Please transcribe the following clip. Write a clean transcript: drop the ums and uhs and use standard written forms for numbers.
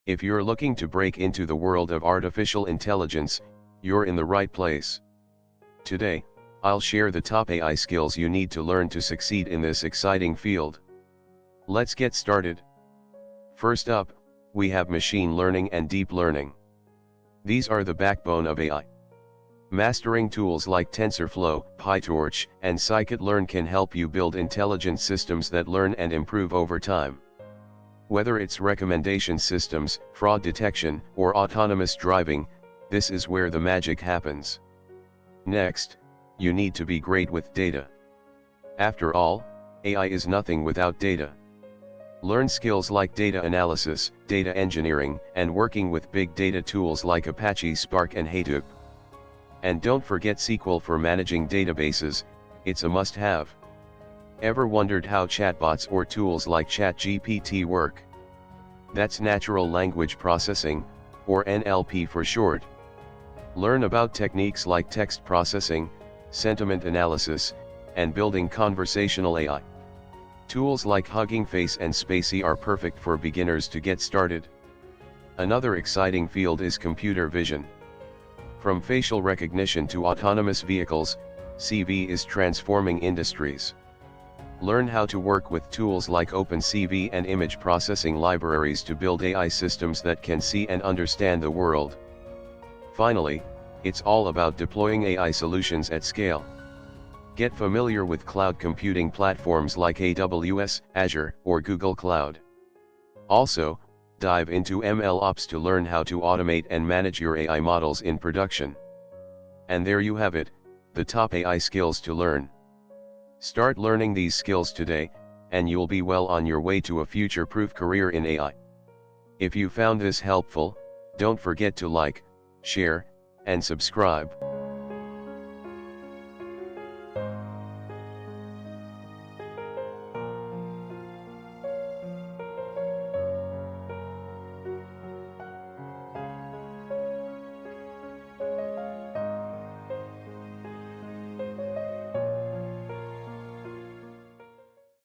If you're looking to break into the world of artificial intelligence, you're in the right place. Today, I'll share the top AI skills you need to learn to succeed in this exciting field. Let's get started. First up, we have machine learning and deep learning. These are the backbone of AI. Mastering tools like TensorFlow, PyTorch, and Scikit-learn can help you build intelligent systems that learn and improve over time. Whether it's recommendation systems, fraud detection, or autonomous driving, this is where the magic happens. Next, you need to be great with data. After all, AI is nothing without data. Learn skills like data analysis, data engineering, and working with big data tools like Apache Spark and Hadoop. And don't forget SQL for managing databases, it's a must-have. Ever wondered how chatbots or tools like ChatGPT work? That's natural language processing, or NLP for short. Learn about techniques like text processing, sentiment analysis, and building conversational AI. Tools like Hugging Face and Spacie are perfect for beginners to get started. Another exciting field is computer vision. From facial recognition to autonomous vehicles, CV is transforming industries. Learn how to work with tools like OpenCV and image processing libraries to build AI systems that can see and understand the world. Finally, it's all about deploying AI solutions at scale. Get familiar with cloud computing platforms like AWS, Azure, or Google Cloud. Also, dive into MLOps to learn how to automate and manage your AI models in production. And there you have it, the top AI skills to learn. Start learning these skills today, and you'll be well on your way to a future-proof career in AI. If you found this helpful, don't forget to like, share, and subscribe.